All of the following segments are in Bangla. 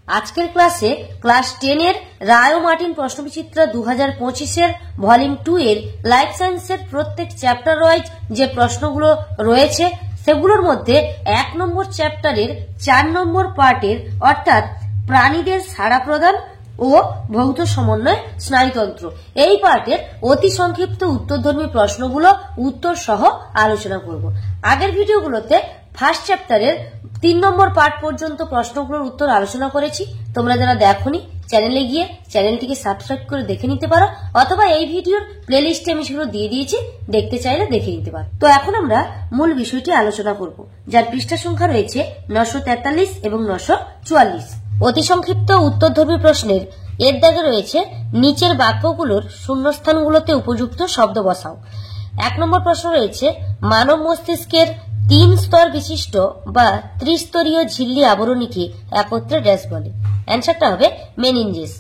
আজকের ক্লাসে ক্লাস 10 এর রায় ও মার্টিন প্রশ্নবিচিত্রা 2025 এর ভলিউম 2 এর লাইফ সায়েন্সের প্রত্যেক চ্যাপ্টার ওয়াইজ যে প্রশ্নগুলো রয়েছে সেগুলোর মধ্যে 1 নম্বর চ্যাপ্টারের 4 নম্বর পার্টের অর্থাৎ প্রাণীদের সাড়া প্রদান ও ভৌত সমন্বয় স্নায়ুতন্ত্র এই পার্টের অতি সংক্ষিপ্ত উত্তরধর্মী প্রশ্নগুলো উত্তর সহ আলোচনা করব। আগের ভিডিওগুলোতে ফার্স্ট চ্যাপ্টারের 3 নম্বর পার্ট পর্যন্ত প্রশ্নগুলোর উত্তর আলোচনা করেছি। তোমরা যারা দেখোনি চ্যানেলে গিয়ে চ্যানেলটিকে সাবস্ক্রাইব করে দেখে নিতে পারো, অথবা এই ভিডিওর প্লেলিস্টে আমি সেগুলো দিয়ে দিয়েছি, দেখতে চাইলে দেখে নিতে পারো। তো এখন আমরা মূল বিষয়টি আলোচনা করব, যার পৃষ্ঠা সংখ্যা রয়েছে 943 এবং 944। অতি সংক্ষিপ্ত উত্তরধর্মী প্রশ্নের এর দাগে রয়েছে নিচের বাক্যগুলোর শূন্যস্থানগুলোতে উপযুক্ত শব্দ বসাও। 1 নম্বর প্রশ্ন রয়েছে মানব মস্তিষ্কের 3 স্তর বিশিষ্ট বা ত্রিস্তরীয় ঝিল্লি আবরণীকে একত্রে ড্যাশ বলে। অ্যান্সারটা হবে মেনিনজেস।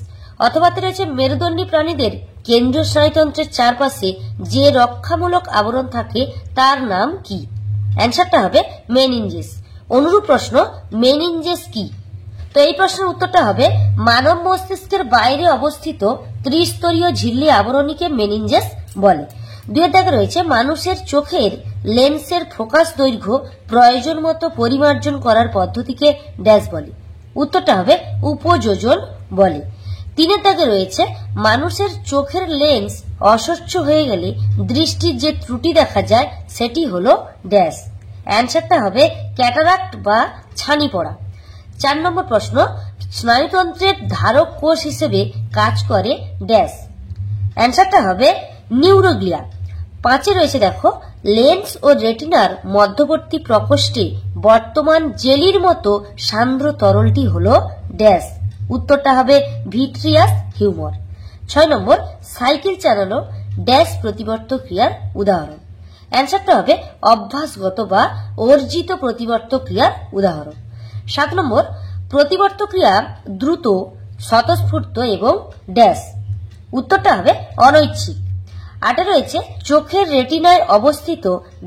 অথবা রয়েছে মেরুদণ্ডী প্রাণীদের কেন্দ্রীয় স্নায়ুতন্ত্রের চারপাশে যে রক্ষামূলক আবরণ থাকে তার নাম কি? অ্যান্সারটা হবে মেনিনজেস। অনুরূপ প্রশ্ন মেনিনজেস কি? তো এই প্রশ্নের উত্তরটা হবে মানব মস্তিষ্কের বাইরে অবস্থিত ত্রিস্তরীয় ঝিল্লি আবরণীকে মেনিনজেস বলে। 2 এর দাগে রয়েছে মানুষের চোখের লেন্সের ফোকাস দৈর্ঘ্য প্রয়োজন মতো পরিমার্জন করার পদ্ধতিকে ড্যাশ বলে। উত্তরটা হবে উপযোজন বলে। 3 এর দাগে রয়েছে মানুষের চোখের লেন্স অস্বচ্ছ হয়ে গেলে দৃষ্টির যে ত্রুটি দেখা যায় সেটি হলো ড্যাশ। অ্যান্সারটা হবে ক্যাটারাক্ট বা ছানি পড়া। 4 নম্বর প্রশ্ন স্নায়ুতন্ত্রের ধারক কোষ হিসেবে কাজ করে ড্যাশ। অ্যান্সারটা হবে নিউরোগ্লিয়া। 5 এ রয়েছে দেখো লেন্স ও রেটিনার মধ্যবর্তী প্রকোষ্ঠে বর্তমান জেলির মতো সান্দ্র তরলটি হলো ড্যাশ। উত্তরটা হবে ভিট্রিয়াস হিউমার। 6 নম্বর সাইকেল চালানো ড্যাশ প্রতিবর্ত ক্রিয়ার উদাহরণ। অ্যান্সারটা হবে অভ্যাসগত বা অর্জিত প্রতিবর্ত ক্রিয়ার উদাহরণ। 7 নম্বর প্রতিবর্ত ক্রিয়া দ্রুত, স্বতঃস্ফূর্ত এবং ড্যাশ। উত্তরটা হবে অনৈচ্ছিক। 8 রয়েছে চোখের রেটিনায় অবস্থিত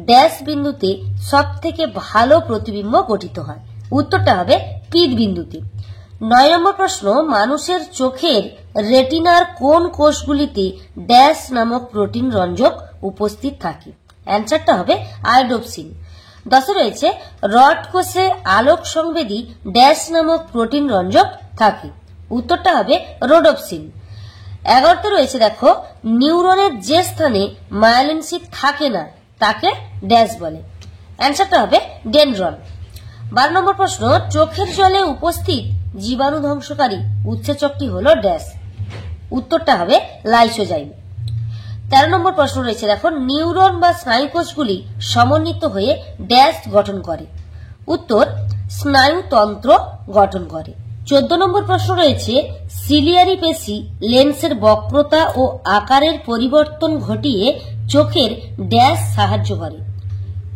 ড্যাশ বিন্দুতে সব থেকে ভালো প্রতিবিম্ব গঠিত হয়। উত্তরটা হবে পিট বিন্দুতে। 9 নম্বর প্রশ্ন মানুষের চোখের রেটিনার কোন কোষগুলিতে ড্যাশ নামক প্রোটিন রঞ্জক উপস্থিত থাকে? অ্যান্সারটা হবে আয়োডোপসিন। 10 রয়েছে রড কোষে আলোক সংবেদী ড্যাশ নামক প্রোটিন রঞ্জক থাকে। উত্তরটা হবে রোডোপসিন। 11 রয়েছে দেখো নিউরনের যে স্থানে মায়োলিন শিট থাকে না তাকে ড্যাশ বলে। অ্যান্সারটা হবে ডেনড্রন। 12 নম্বর প্রশ্ন চোখের জলে উপস্থিত জীবাণু ধ্বংসকারী উৎসেচকটি হলো ড্যাশ। উত্তরটা হবে লাইসোজাইম। 13 নম্বর প্রশ্ন রয়েছে দেখো নিউরন বা স্নায়ুকোষগুলি সমন্বিত হয়ে ড্যাশ গঠন করে। উত্তর স্নায়ুতন্ত্র গঠন করে। 14 নম্বর প্রশ্ন রয়েছে সিলিয়ারি পেশি লেন্সের বক্রতা ও আকারের পরিবর্তন ঘটিয়ে চোখের ড্যাশ সাহায্য করে।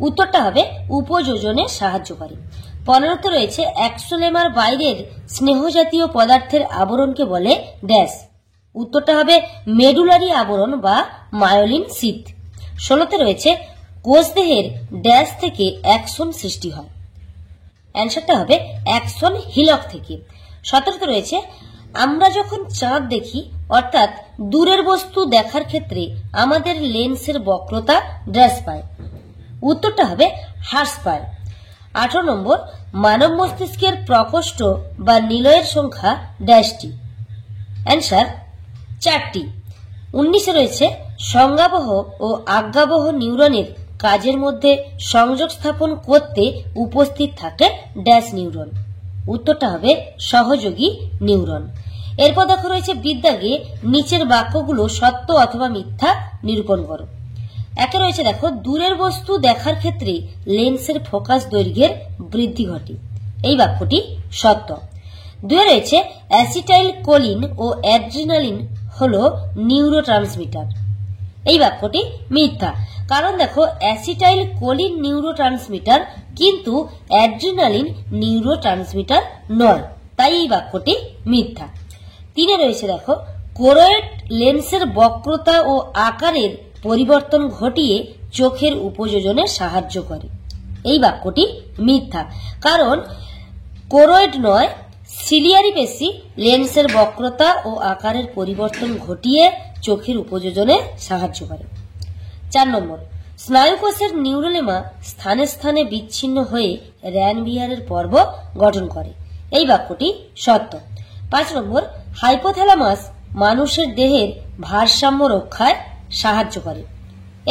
উত্তরটা হবে উপযোজনে সাহায্য করে। 15 রয়েছে এক্সোলেমার বাইরের স্নেহজাতীয় পদার্থের আবরণকে বলে ড্যাশ। উত্তরটা হবে মেডুলারি আবরণ বা মায়োলিন শীথ। 16 রয়েছে কোষদেহের ড্যাশ থেকে অ্যাক্সন সৃষ্টি হয়। অ্যান্সারটা হবে অ্যাক্সন হিলক থেকে। 17 রয়েছে আমরা যখন চাঁদ দেখি অর্থাৎ দূরের বস্তু দেখার ক্ষেত্রে আমাদের লেন্সের বক্রতা ড্যাশ পায়। উত্তরটা হবে হ্রাস পায়। 18 নম্বর মানব মস্তিষ্কের প্রকোষ্ঠ বা নিলয়ের সংখ্যা ড্যাশটি। অ্যান্সার 4টি। 19 রয়েছে সংজ্ঞাবহ ও আজ্ঞাবহ নিউরনের কাজের মধ্যে সংযোগ স্থাপন করতে উপস্থিত থাকে ড্যাশ নিউরন। উত্তরটা হবে সহযোগী নিউরন। এরপর দেখো রয়েছে বিদ্যাগে নিচের বাক্যগুলো সত্য অথবা মিথ্যা নিরূপণ করো। 1 রয়েছে দেখো দূরের বস্তু দেখার ক্ষেত্রে লেন্সের ফোকাস দৈর্ঘ্যের বৃদ্ধি ঘটে। এই বাক্যটি সত্য। 2 রয়েছে অ্যাসিটাইল কোলিন ও অ্যাড্রিনালিন হলো নিউরোট্রান্সমিটার। এই বাক্যটি মিথ্যা, কারণ দেখো অ্যাসিটাইল কোলিন নিউরোট্রান্সমিটার কিন্তু অ্যাড্রিনালিন নিউরোট্রান্সমিটার নয়, তাই এই বাক্যটি মিথ্যা। 3 রয়েছে দেখো কোরয়েড লেন্সের বক্রতা ও আকারের পরিবর্তন ঘটিয়ে চোখের উপযোজনে সাহায্য করে। এই বাক্যটি মিথ্যা, কারণ কোরয়েড নয় সিলিয়ারি পেশি লেন্সের বক্রতা ও আকারের পরিবর্তন ঘটিয়ে চোখের উপযোজনে সাহায্য করে। 4 নম্বর, স্নায়ুকোষের নিউরোলেমা স্থানে স্থানে বিচ্ছিন্ন হয়ে র্যানভিয়ারের পর্ব গঠন করে। এই বাক্যটি সত্য। 5 নম্বর, হাইপোথ্যালামাস মানুষের দেহের ভারসাম্য রক্ষায় সাহায্য করে।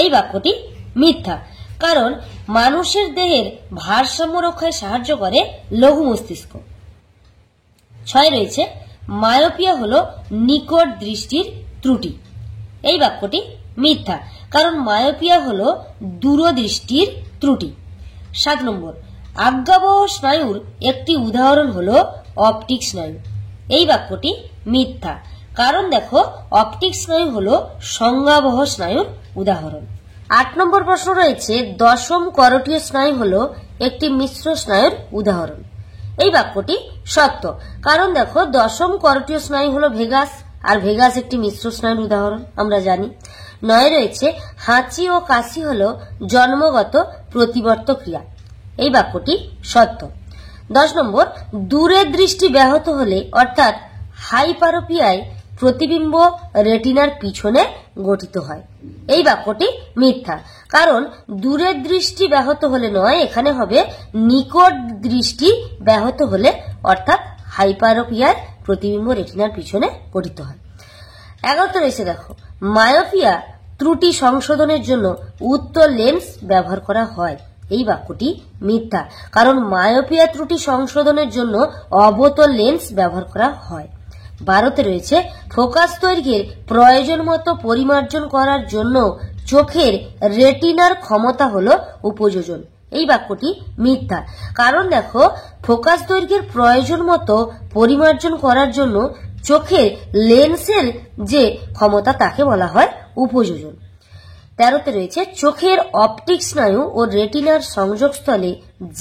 এই বাক্যটি মিথ্যা, কারণ মানুষের দেহের ভারসাম্য রক্ষায় সাহায্য করে লঘু মস্তিষ্ক। 6 রয়েছে, মায়োপিয়া হলো নিকট দৃষ্টির ত্রুটি। এই বাক্যটি মিথ্যা, কারণ মায়োপিয়া হলো দূরদৃষ্টির ত্রুটি। 7 নম্বর, আজ্ঞাবহ স্নায়ুর একটি উদাহরণ হলো অপটিক স্নায়ু। এই বাক্যটি মিথ্যা, কারণ দেখো অপটিক স্নায়ু হলো সংজ্ঞাবহ স্নায়ুর উদাহরণ। 8 নম্বর প্রশ্ন রয়েছে, দশম করোটীয় স্নায়ু হলো একটি মিশ্র স্নায়ুর উদাহরণ। এই বাক্যটি সত্য, কারণ দেখো দশম করোটীয় স্নায়ু হলো ভেগাস, আর ভেগাস একটি মিশ্র স্নায়ুর উদাহরণ আমরা জানি। 9 রয়েছে, হাঁচি ও কাশি হলো জন্মগত প্রতিবর্ত ক্রিয়া। এই বাক্যটি সত্য। 10 নম্বর, দূরের দৃষ্টি ব্যাহত হলে অর্থাৎ হাইপারোপিয়ায় প্রতিবিম্ব রেটিনার পিছনে গঠিত হয়। এই বাক্যটি মিথ্যা, কারণ দূরের দৃষ্টি ব্যাহত হলে নয়, এখানে হবে নিকট দৃষ্টি ব্যাহত হলে অর্থাৎ হাইপারোপিয়ায় প্রতিবিম্ব রেটিনার পিছনে গঠিত হয়। 11 রয়েছে দেখো, মায়োপিয়া ত্রুটি সংশোধনের জন্য উত্তল লেন্স ব্যবহার করা হয়। এই বাক্যটি মিথ্যা, কারণ মায়োপিয়া ত্রুটি সংশোধনের জন্য অবতল লেন্স ব্যবহার করা হয়। 12 রয়েছে, ফোকাস দৈর্ঘ্যের প্রয়োজন মতো পরিমার্জন করার জন্য চোখের রেটিনার ক্ষমতা হলো উপযোজন। এই বাক্যটি মিথ্যা, কারণ দেখো ফোকাস দৈর্ঘ্যের প্রয়োজন মতো পরিমার্জন করার জন্য চোখের লেন্সের যে ক্ষমতা তাকে বলা হয় উপযোজন। 13 রয়েছে, চোখের অপটিক স্নায়ু ও রেটিনার সংযোগস্থলে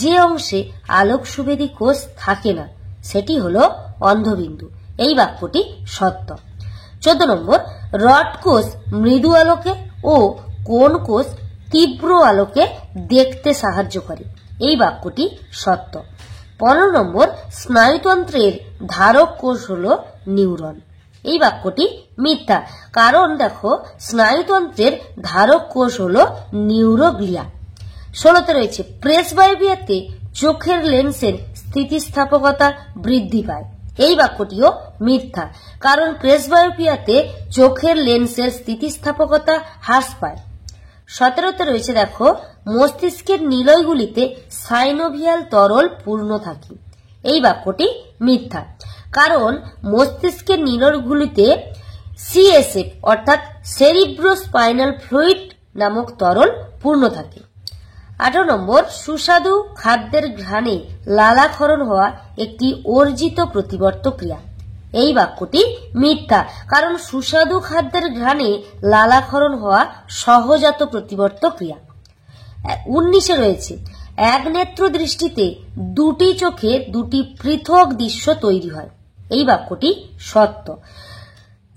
যে অংশে আলোক সুবেদী কোষ থাকে না সেটি হলো অন্ধবিন্দু। এই বাক্যটি সত্য। 14 নম্বর, রড কোষ মৃদু আলোকে ও কোন কোষ তীব্র আলোকে দেখতে সাহায্য করে। এই বাক্যটি সত্য। 15 নম্বর, স্নায়ুতন্ত্রের ধারক কোষ হলো নিউরন। এই বাক্যটি মিথ্যা, কারণ দেখো স্নায়ুতন্ত্রের ধারক কোষ হলো নিউরোগ্লিয়া। 16 রয়েছে, প্রেসবায়োপিয়াতে চোখের লেন্সের স্থিতিস্থাপকতা বৃদ্ধি পায়। এই বাক্যটিও মিথ্যা, কারণ প্রেসবায়োপিয়াতে চোখের লেন্সের স্থিতিস্থাপকতা হ্রাস পায়। 17 রয়েছে দেখো, মস্তিষ্কের নিলয়গুলিতে সাইনোভিয়াল তরল পূর্ণ থাকে। এই বাক্যটি মিথ্যা, কারণ মস্তিষ্কের নিলয়গুলিতে সিএসএফ অর্থাৎ সেরিব্রোস্পাইনাল ফ্লুইড নামক তরল পূর্ণ থাকে। 18 নম্বর, সুস্বাদু খাদ্যের ঘ্রাণে লালাক্ষরণ হওয়া একটি অর্জিত প্রতিবর্ত ক্রিয়া। এই বাক্যটি মিথ্যা, কারণ সুস্বাদু খাদ্যের ঘ্রাণে লালাক্ষরণ হওয়া সহজাত প্রতিবর্ত ক্রিয়া। 19 রয়েছে, এক নেত্র দৃষ্টিতে দুটি চোখে দুটি পৃথক দৃশ্য তৈরি হয়। এই বাক্যটি সত্য।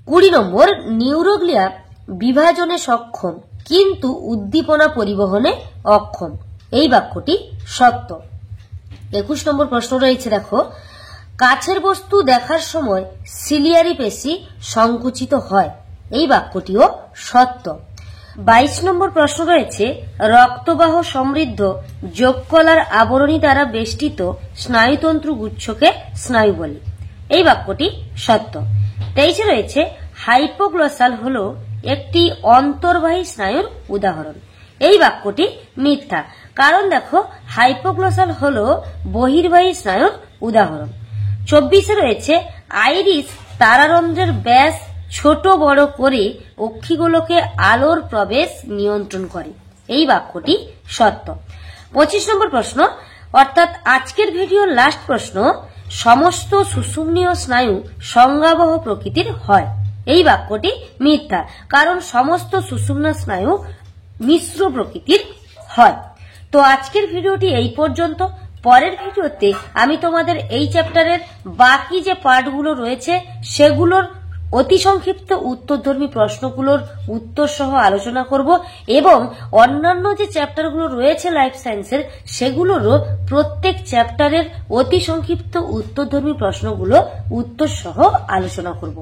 20 নম্বর, নিউরোগ্লিয়া বিভাজনে সক্ষম কিন্তু উদ্দীপনা পরিবহনে অক্ষম। এই বাক্যটি সত্য। 21 নম্বর প্রশ্ন রয়েছে দেখো, কাছের বস্তু দেখার সময় সিলিয়ারি পেশি সংকুচিত হয়। এই বাক্যটিও সত্য। 22 নম্বর প্রশ্ন রয়েছে, রক্তবাহ সমৃদ্ধ যোগকলার আবরণী দ্বারা বেষ্টিত স্নায়ুতন্ত্র গুচ্ছকে স্নায়ু বলে। এই বাক্যটি সত্য। 23 রয়েছে, হাইপোগ্লসাল হলো একটি অন্তর্বাহী স্নায়ুর উদাহরণ। এই বাক্যটি মিথ্যা, কারণ দেখো হাইপোগ্লসাল হলো বহির্বাহী স্নায়ুর উদাহরণ। 24 রয়েছে, আইরিস তারারন্ধ্রের ব্যাস ছোট বড় করে অক্ষিগোলকে আলোর প্রবেশ নিয়ন্ত্রণ করে। এই বাক্যটি সত্য। 25 নম্বর প্রশ্ন, অর্থাৎ আজকের ভিডিওর লাস্ট প্রশ্ন, সমস্ত সুষুম্নীয় স্নায়ু সংজ্ঞাবহ প্রকৃতির হয়। এই বাক্যটি মিথ্যা, কারণ সমস্ত সুষুম্না স্নায়ু মিশ্র প্রকৃতির হয়। তো আজকের ভিডিওটি এই পর্যন্ত। পরের ভিডিওতে আমি তোমাদের এই চ্যাপ্টারের বাকি যে পার্টগুলো রয়েছে সেগুলোর অতি সংক্ষিপ্ত উত্তরধর্মী প্রশ্নগুলোর উত্তর সহ আলোচনা করব এবং অন্যান্য যে চ্যাপ্টারগুলো রয়েছে লাইফ সায়েন্সের সেগুলোরও প্রত্যেক চ্যাপ্টারের অতি সংক্ষিপ্ত উত্তরধর্মী প্রশ্নগুলো উত্তর সহ আলোচনা করব।